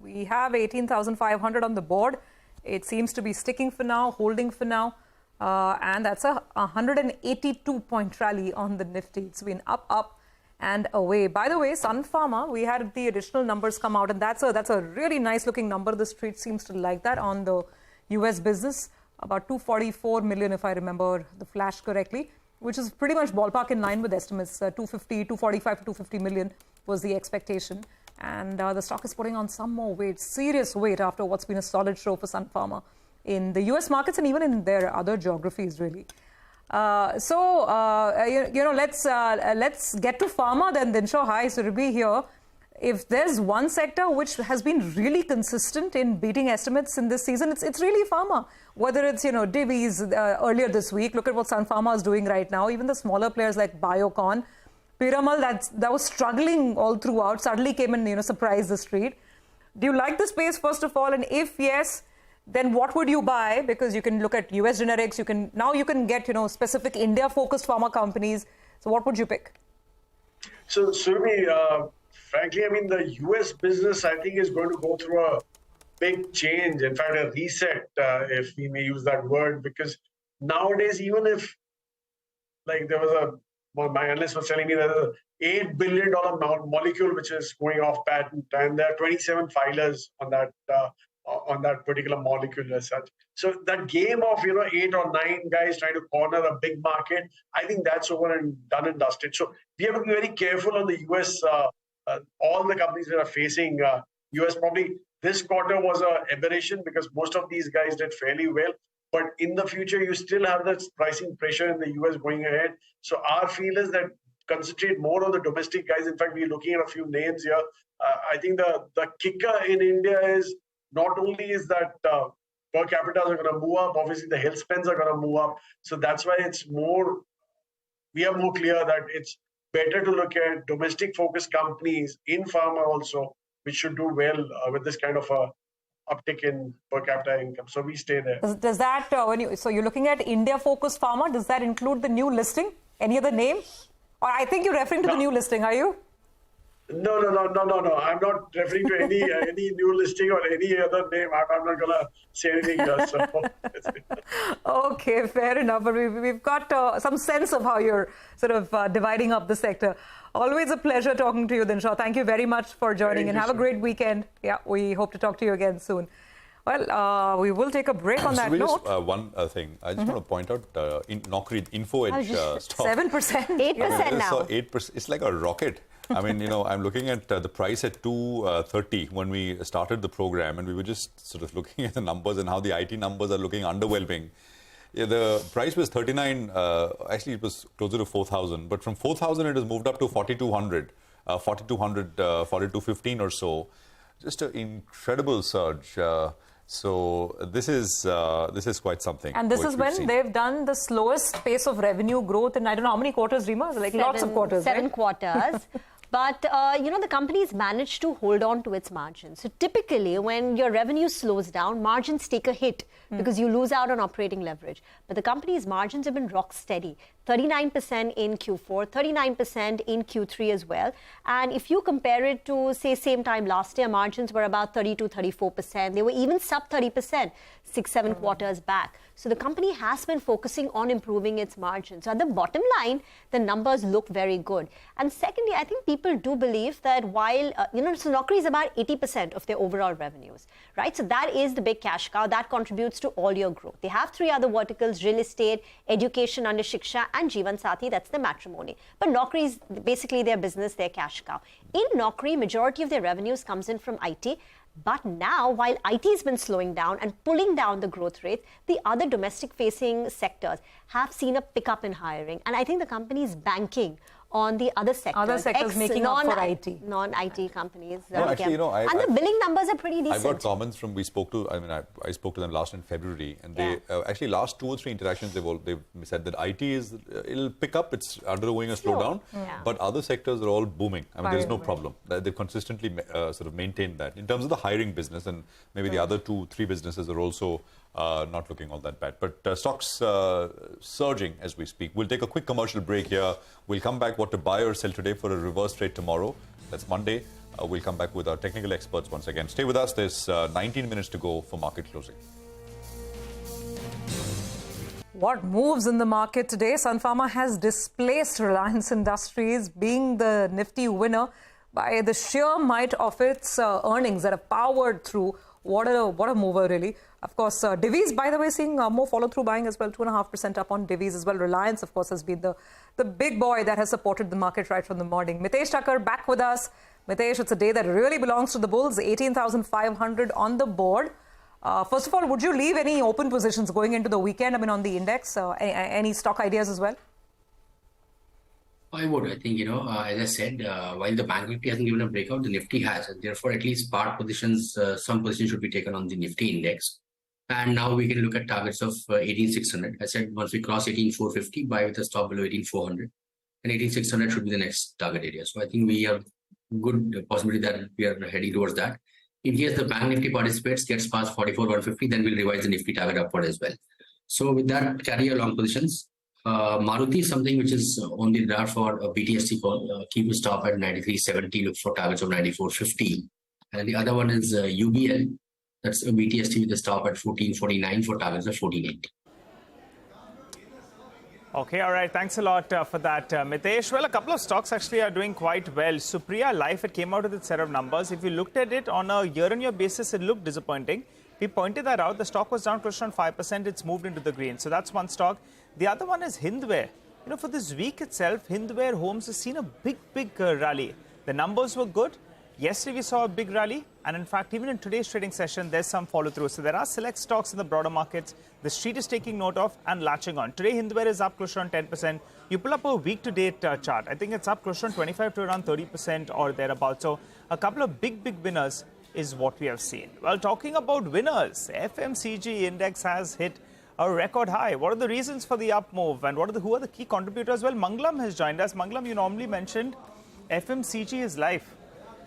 We have 18,500 on the board. It seems to be sticking for now, holding for now. And that's a 182-point rally on the Nifty. It's been up, up, and away. By the way, Sun Pharma, we had the additional numbers come out, and that's a really nice-looking number. The street seems to like that on the U.S. business. About 244 million, if I remember the flash correctly, which is pretty much ballpark in line with estimates. 245 to 250 million was the expectation. And the stock is putting on some more weight, serious weight, after what's been a solid show for Sun Pharma in the U.S. markets and even in their other geographies, really. Let's get to pharma then, Dinshaw. Hi, Surabhi here. If there's one sector which has been really consistent in beating estimates in this season, it's really pharma. Whether it's, Divi's earlier this week, look at what Sun Pharma is doing right now. Even the smaller players like Biocon, Piramal, that was struggling all throughout, suddenly came and, surprised the street. Do you like the space, first of all? And if yes, then what would you buy? Because you can look at US generics, you can get, specific India-focused pharma companies. So what would you pick? So, Surabhi, frankly, I mean, the US business, I think, is going to go through a big change. In fact, a reset, if we may use that word, because nowadays, even if, like, my analyst was telling me that there's an $8 billion molecule which is going off patent, and there are 27 filers on that particular molecule as such. So that game of 8 or 9 guys trying to corner a big market, I think that's over and done and dusted. So we have to be very careful on the US. All the companies that are facing US, probably this quarter was an aberration because most of these guys did fairly well. But in the future, you still have that pricing pressure in the US going ahead. So our feel is that concentrate more on the domestic guys. In fact, we're looking at a few names here. I think the kicker in India is not only is that per capita are going to move up, obviously the health spends are going to move up. So that's why we are more clear that it's better to look at domestic focused companies in pharma also, which should do well with this kind of a uptick in per capita income. So we stay there. Does that, so you're looking at India-focused pharma, does that include the new listing? Any other name? Or I think you're referring to the new listing, are you? No. I'm not referring to any new listing or any other name. I'm not going to say anything else. So. Okay, fair enough. But we've got some sense of how you're sort of dividing up the sector. Always a pleasure talking to you, Dinshaw. Thank you very much for joining and have a great weekend. Yeah, we hope to talk to you again soon. Well, we will take a break on that note. Just one thing. I just want to point out Naukri Info Edge stock. 7%. 8% now. So 8%. It's like a rocket. I mean, I'm looking at the price at 230 when we started the program, and we were just sort of looking at the numbers and how the IT numbers are looking underwhelming. Yeah, the price was 39. Actually, it was closer to 4,000. But from 4,000, it has moved up to 4,200, 4,215 or so. Just an incredible surge. So this is quite something. And this is when they've done the slowest pace of revenue growth in I don't know how many quarters, Reema? Like lots of quarters. 7 right? quarters. But, the company's managed to hold on to its margins. So typically, when your revenue slows down, margins take a hit because you lose out on operating leverage. But the company's margins have been rock steady. 39% in Q4, 39% in Q3 as well. And if you compare it to, say, same time last year, margins were about 32, 34%. They were even sub 30%, 6-7 quarters back. So the company has been focusing on improving its margins. So at the bottom line, the numbers look very good. And secondly, I think people do believe that while, so Naukri is about 80% of their overall revenues, right? So that is the big cash cow. That contributes to all your growth. They have 3 other verticals, real estate, education under Shiksha, and Jeevan Sathi, that's the matrimony. But Naukri is basically their business, their cash cow. In Naukri, majority of their revenues comes in from IT. But now, while IT has been slowing down and pulling down the growth rate, the other domestic-facing sectors have seen a pickup in hiring. And I think the company is banking on the other sectors. Other sectors making up for IT. Non-IT companies. No, actually, and the billing numbers are pretty decent. I got comments from, I spoke to them last in February, and they actually last 2 or 3 interactions, they've said that IT it'll pick up, it's undergoing a slowdown, but other sectors are all booming. I mean, there's no problem. They've consistently sort of maintained that. In terms of the hiring business, and maybe the other 2-3 businesses are also not looking all that bad. But stocks surging as we speak. We'll take a quick commercial break here. We'll come back what to buy or sell today for a reverse trade tomorrow. That's Monday. We'll come back with our technical experts once again. Stay with us. There's 19 minutes to go for market closing. What moves in the market today? Sun Pharma has displaced Reliance Industries, being the nifty winner by the sheer might of its earnings that have powered through. What a mover, really. Of course, Divi's, by the way, seeing more follow-through buying as well, 2.5% up on Divi's as well. Reliance, of course, has been the big boy that has supported the market right from the morning. Mitesh Thakkar back with us. Mitesh, it's a day that really belongs to the bulls, 18,500 on the board. First of all, would you leave any open positions going into the weekend, on the index? Any stock ideas as well? I would. I think, as I said, while the Bank Nifty hasn't given a breakout, the Nifty has. And therefore, at least part positions, some positions should be taken on the Nifty index. And now we can look at targets of 18,600. I said once we cross 18,450, buy with a stop below 18,400. And 18,600 should be the next target area. So I think we have good possibility that we are heading towards that. In case the Bank Nifty participates, gets past 44,150, then we'll revise the Nifty target upward as well. So with that, carry your long positions. Maruti is something which is on the radar for a BTST call. Keep a stop at 93.70, look for targets of 94.50. And the other one is UBL. That's a BTST with a stop at 14.49 for targets of 14.80. Okay, all right. Thanks a lot for that, Mitesh. Well, a couple of stocks actually are doing quite well. Supriya Life, it came out with its set of numbers. If you looked at it on a year-on-year basis, it looked disappointing. We pointed that out. The stock was down close to 5%. It's moved into the green. So that's one stock. The other one is Hindware. For this week itself, Hindware Homes has seen a big rally. The numbers were good. Yesterday, we saw a big rally. And in fact, even in today's trading session, there's some follow-through. So there are select stocks in the broader markets the street is taking note of and latching on. Today, Hindware is up close to around 10%. You pull up a week-to-date chart. I think it's up close to around 25 to around 30% or thereabouts. So a couple of big winners is what we have seen. Well, talking about winners, FMCG index has hit a record high. What are the reasons for the up move and who are the key contributors? Well, Mangalam has joined us. Mangalam, you normally mentioned FMCG is life.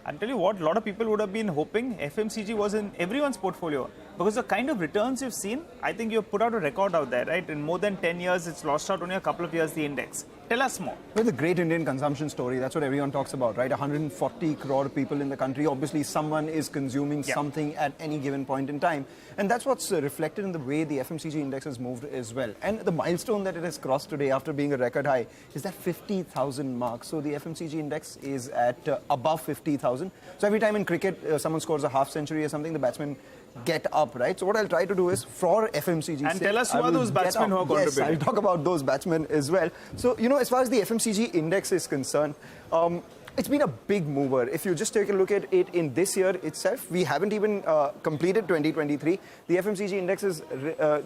I'll tell you what, a lot of people would have been hoping FMCG was in everyone's portfolio because the kind of returns you've seen, I think you've put out a record out there, right? In more than 10 years, it's lost out only a couple of years, the index. Tell us more. Well, the great Indian consumption story, that's what everyone talks about, right? 140 crore people in the country. Obviously, someone is consuming something at any given point in time. And that's what's reflected in the way the FMCG index has moved as well. And the milestone that it has crossed today after being a record high is that 50,000 mark. So the FMCG index is at above 50,000. So every time in cricket, someone scores a half century or something, the batsmen get up, right? So what I'll try to do is for FMCG and tell us who are those batsmen who are contributing. Yes, I'll talk about those batsmen as well. So, as far as the FMCG index is concerned, it's been a big mover. If you just take a look at it in this year itself, we haven't even completed 2023. The FMCG index is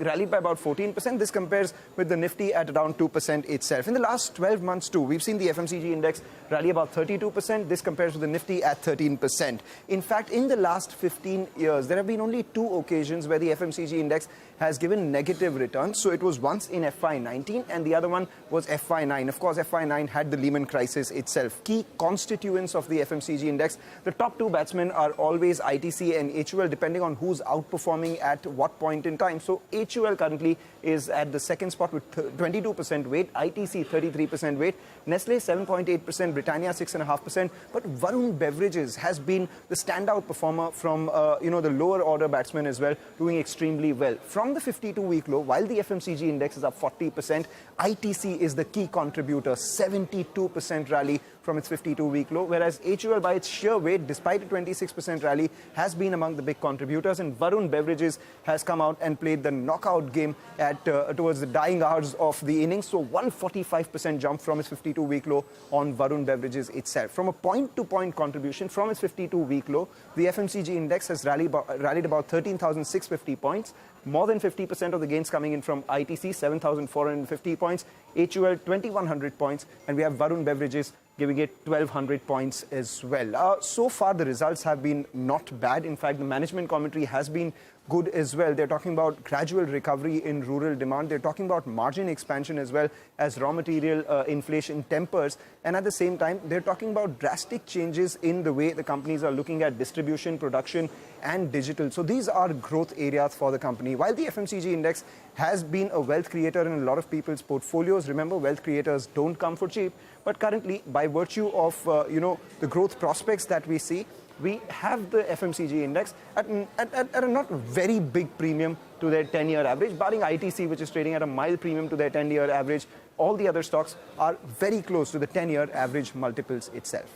rallied by about 14%. This compares with the Nifty at around 2% itself. In the last 12 months too, we've seen the FMCG index rally about 32%. This compares with the Nifty at 13%. In fact, in the last 15 years, there have been only 2 occasions where the FMCG index has given negative returns. So it was once in FY19 and the other one was FY9. Of course, FY9 had the Lehman crisis itself. Key constituents of the FMCG index, the top 2 batsmen are always ITC and HUL, depending on who's outperforming at what point in time. So HUL currently is at the second spot with 22% weight, ITC 33% weight, Nestle 7.8%, Britannia 6.5%. But Varun Beverages has been the standout performer from the lower order batsmen as well, doing extremely well. From the 52-week low, while the FMCG index is up 40%, ITC is the key contributor, 72% rally from its 52-week low, whereas HUL by its sheer weight, despite a 26% rally, has been among the big contributors, and Varun Beverages has come out and played the knockout game at towards the dying hours of the innings, so 145% jump from its 52-week low on Varun Beverages itself. From a point-to-point contribution from its 52-week low, the FMCG index has rallied about 13,650 points, more than 50% of the gains coming in from ITC, 7,450 points, HUL 2,100 points, and we have Varun Beverages giving it 1,200 points as well. So far, the results have been not bad. In fact, the management commentary has been good as well. They're talking about gradual recovery in rural demand. They're talking about margin expansion as well as raw material inflation tempers. And at the same time, they're talking about drastic changes in the way the companies are looking at distribution, production, and digital. So these are growth areas for the company. While the FMCG index has been a wealth creator in a lot of people's portfolios, remember, wealth creators don't come for cheap. But currently, by virtue of the growth prospects that we see, we have the FMCG index at a not very big premium to their 10-year average, barring ITC, which is trading at a mild premium to their 10-year average. All the other stocks are very close to the 10-year average multiples itself.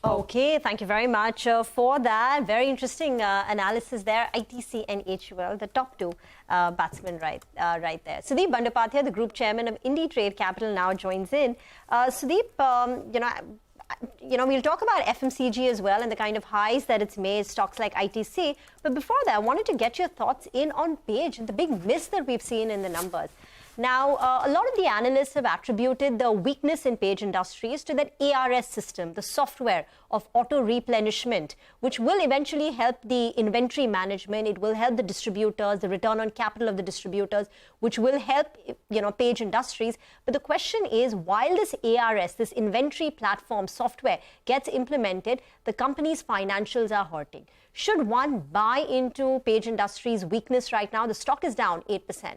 Okay, thank you very much for that. Very interesting analysis there. ITC and HUL, the top two batsmen right there. Sudeep Bandopadhyay, the group chairman of IndiTrade Capital, now joins in. Sudeep, we'll talk about FMCG as well and the kind of highs that it's made, stocks like ITC. But before that, I wanted to get your thoughts in on Page and the big miss that we've seen in the numbers. Now, a lot of the analysts have attributed the weakness in Page Industries to that ARS system, the software of auto replenishment, which will eventually help the inventory management. It will help the distributors, the return on capital of the distributors, which will help, Page Industries. But the question is, while this ARS, this inventory platform software gets implemented, the company's financials are hurting. Should one buy into Page Industries' weakness right now? The stock is down 8%.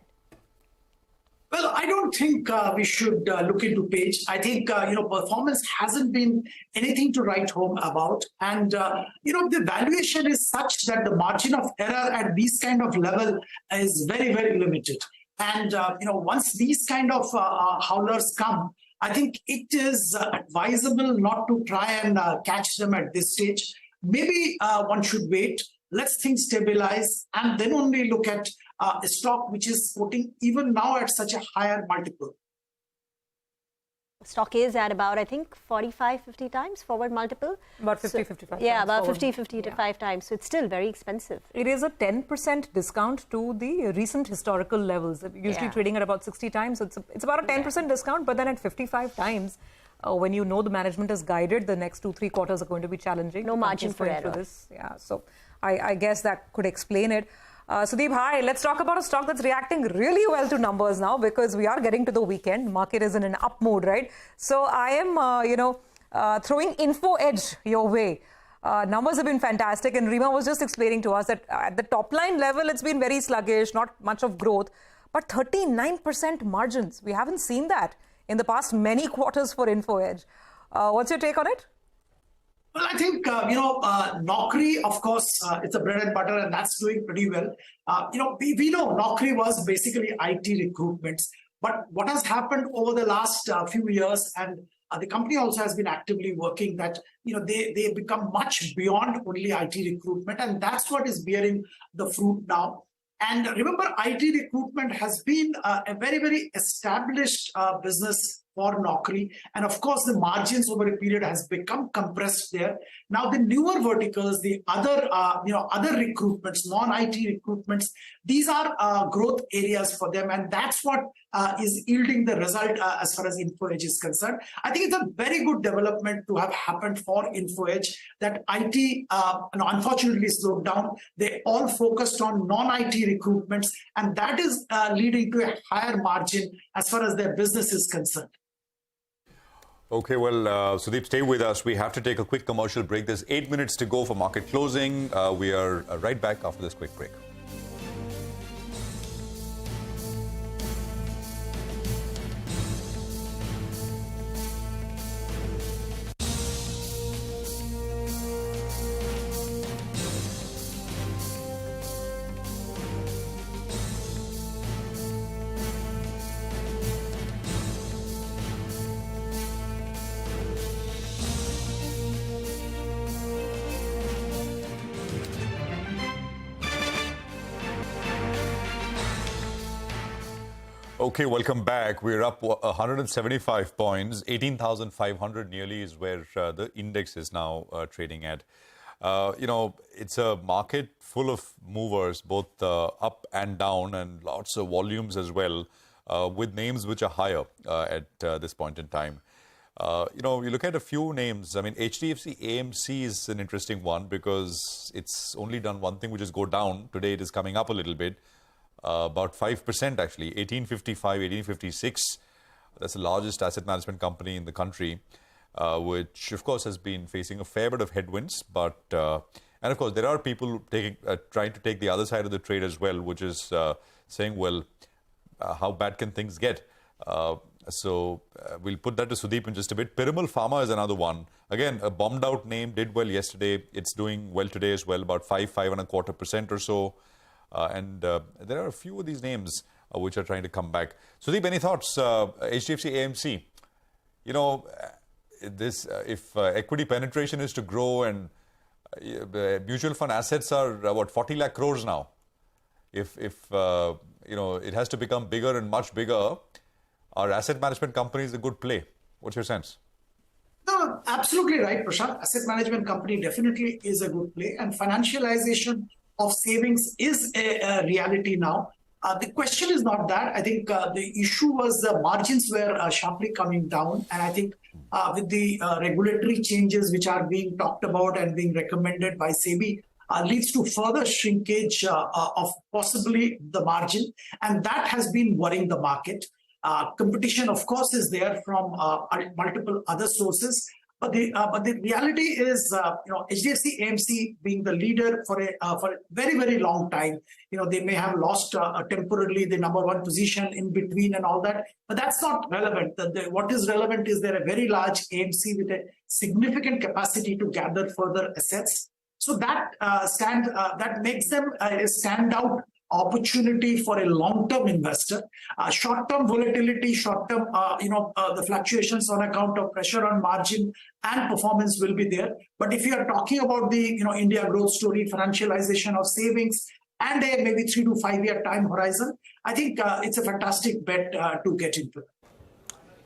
Well, I don't think we should look into Page. I think, performance hasn't been anything to write home about. And, the valuation is such that the margin of error at this kind of level is very, very limited. And, once these kind of howlers come, I think it is advisable not to try and catch them at this stage. Maybe one should wait. Let's things stabilize and then only look at a stock which is quoting even now at such a higher multiple. Stock is at about, I think, 45, 50 times forward multiple. About 50, 55 Yeah, times about forward. 50, 55 times. So it's still very expensive. It is a 10% discount to the recent historical levels. Usually trading at about 60 times. So it's about a 10% discount, but then at 55 times, when you know the management has guided, the next 2-3 quarters are going to be challenging. No margin for error. This. Yeah, so I guess that could explain it. Sudeep, hi. Let's talk about a stock that's reacting really well to numbers now because we are getting to the weekend. Market is in an up mode, right? So I am, throwing Info Edge your way. Numbers have been fantastic. And Rima was just explaining to us that at the top line level, it's been very sluggish, not much of growth. But 39% margins. We haven't seen that in the past many quarters for Info Edge. What's your take on it? Well, I think, Naukri, of course, it's a bread and butter and that's doing pretty well. We know Naukri was basically IT recruitments. But what has happened over the last few years, and the company also has been actively working that, they become much beyond only IT recruitment. And that's what is bearing the fruit now. And remember, IT recruitment has been a very, very established business for Naukri. And of course, the margins over a period has become compressed there. Now, the newer verticals, the other, other recruitments, non-IT recruitments, these are growth areas for them. And that's what is yielding the result as far as Info Edge is concerned. I think it's a very good development to have happened for Info Edge that IT, unfortunately, slowed down. They all focused on non-IT recruitments, and that is leading to a higher margin as far as their business is concerned. Okay, well, Sudeep, stay with us. We have to take a quick commercial break. There's 8 minutes to go for market closing. We are right back after this quick break. Okay, welcome back. We're up 175 points. 18,500 nearly is where the index is now trading at. It's a market full of movers, both up and down, and lots of volumes as well. with names which are higher at this point in time. You look at a few names. I mean, HDFC AMC is an interesting one because it's only done one thing, which is go down. Today it is coming up a little bit, about 5% actually, 1855, 1856. That's the largest asset management company in the country, which of course has been facing a fair bit of headwinds. But and of course there are people trying to take the other side of the trade as well, which is saying, well, how bad can things get? So we'll put that to Sudeep in just a bit. Piramal Pharma is another one. Again, a bombed out name, did well yesterday. It's doing well today as well, about 5.25% or so. And there are a few of these names which are trying to come back. Sudeep, any thoughts? HDFC AMC, if equity penetration is to grow and mutual fund assets are about 40 lakh crores now. If it has to become bigger and much bigger, our asset management company is a good play. What's your sense? No, absolutely right, Prashant. Asset management company definitely is a good play, and financialization of savings is a reality now. The question is not that. I think the issue was the margins were sharply coming down. And I think with the regulatory changes which are being talked about and being recommended by SEBI, leads to further shrinkage of possibly the margin. And that has been worrying the market. Competition, of course, is there from multiple other sources. But the reality is, HDFC AMC being the leader for a very, very long time, they may have lost temporarily the number one position in between and all that, but that's not relevant. What is relevant is they're a very large AMC with a significant capacity to gather further assets. So that makes them a standout opportunity for a long-term investor. Short-term volatility, short-term, the fluctuations on account of pressure on margin and performance will be there. But if you are talking about the India growth story, financialization of savings, and a maybe 3 to 5 year time horizon, I think it's a fantastic bet to get into.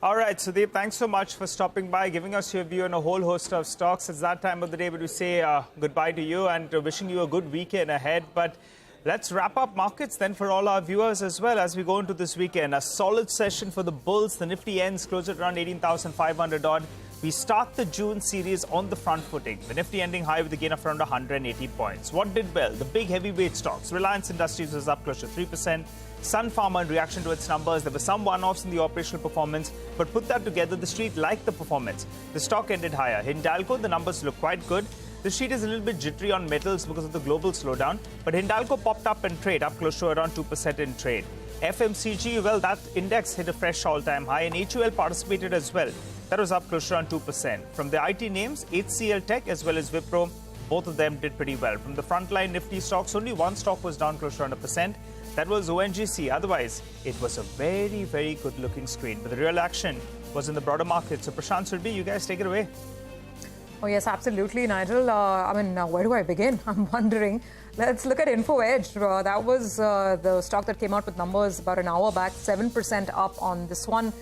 All right, Sudeep, thanks so much for stopping by, giving us your view on a whole host of stocks. It's that time of the day where we say goodbye to you and wishing you a good weekend ahead. But let's wrap up markets then for all our viewers as well as we go into this weekend. A solid session for the bulls. The Nifty ends closed at around 18,500 odd. We start the June series on the front footing. The Nifty ending high with a gain of around 180 points. What did well? The big heavyweight stocks. Reliance Industries was up close to 3%. Sun Pharma in reaction to its numbers. There were some one-offs in the operational performance, but put that together, the street liked the performance. The stock ended higher. Hindalco, the numbers look quite good. The street is a little bit jittery on metals because of the global slowdown, but Hindalco popped up in trade, up close to around 2% in trade. FMCG, well, that index hit a fresh all-time high, and HUL participated as well. That was up close to around 2%. From the IT names, HCL Tech as well as Wipro, both of them did pretty well. From the frontline Nifty stocks, only one stock was down close to around 1%. That was ONGC. Otherwise, it was a very, very good-looking screen. But the real action was in the broader market. So, Prashant, Surbi, you guys take it away. Oh, yes, absolutely, Nigel. Where do I begin? I'm wondering. Let's look at Info Edge. That was the stock that came out with numbers about an hour back, 7% up on this one.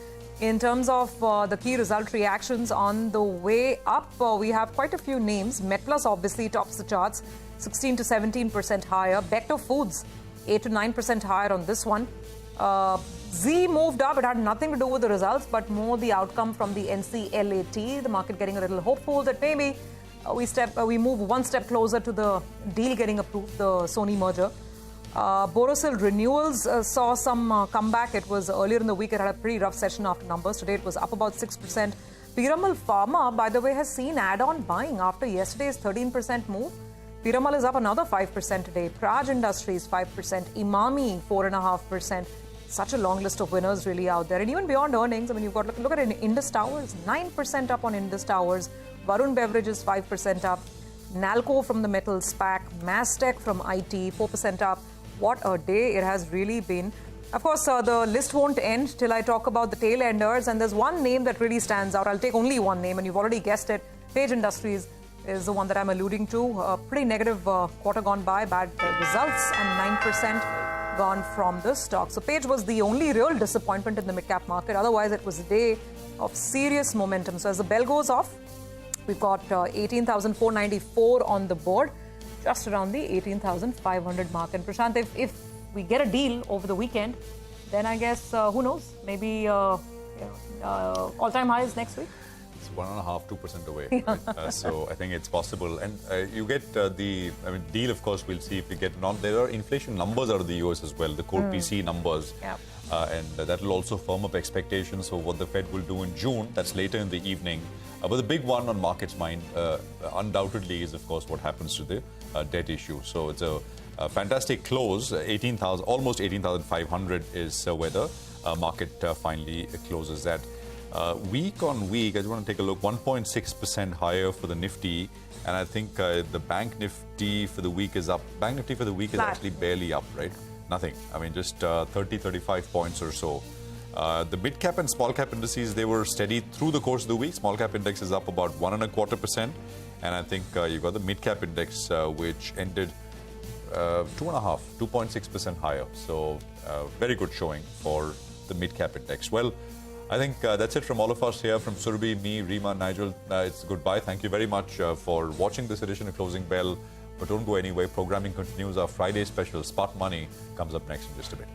In terms of the key result reactions on the way up, we have quite a few names. MetPlus obviously tops the charts, 16 to 17% higher. Bector Foods, 8 to 9% higher on this one. Z moved up. It had nothing to do with the results, but more the outcome from the NCLAT. The market getting a little hopeful that maybe we move one step closer to the deal getting approved, the Sony merger. Borosil Renewals saw some comeback. It was earlier in the week. It had a pretty rough session after numbers. Today it was up about 6%. Piramal Pharma, by the way, has seen add-on buying after yesterday's 13% move. Piramal is up another 5% today. Praj Industries 5%. Imami 4.5%. Such a long list of winners really out there. And even beyond earnings, I mean, you've got to look at Indus Towers, 9% up on Indus Towers. Varun Beverages 5% up. Nalco from the metals SPAC. Mastech from IT 4% up. What a day it has really been. Of course, the list won't end till I talk about the tail enders. And there's one name that really stands out. I'll take only one name, and you've already guessed it. Page Industries is the one that I'm alluding to. Pretty negative quarter gone by, bad results, and 9% gone from the stock. So Page was the only real disappointment in the mid-cap market. Otherwise, it was a day of serious momentum. So as the bell goes off, we've got 18,494 on the board, just around the 18,500 mark. And Prashant, if we get a deal over the weekend, then I guess, who knows, maybe all-time highs next week. It's 1.5–2% away. Right? So I think it's possible. And you get deal, of course, we'll see if we get there are inflation numbers out of the US as well, the core PC numbers. Yeah. And that will also firm up expectations for what the Fed will do in June. That's later in the evening. But the big one on markets' mind, undoubtedly, is, of course, what happens to the debt issue. So it's a fantastic close. 18,000, almost 18,500 is where the market finally closes at. Week on week, I just want to take a look, 1.6% higher for the Nifty. And I think the Bank Nifty for the week is up. Bank Nifty for the week is actually barely up, right? Nothing. I mean, just 30–35 points or so. The mid-cap and small-cap indices, they were steady through the course of the week. Small-cap index is up about 1.25%. And I think you've got the mid-cap index, which ended 2.6% higher. So very good showing for the mid-cap index. Well, I think that's it from all of us here, from Surabhi, me, Reema, Nigel. It's goodbye. Thank you very much for watching this edition of Closing Bell. But don't go anywhere. Programming continues. Our Friday special, Spot Money, comes up next in just a bit.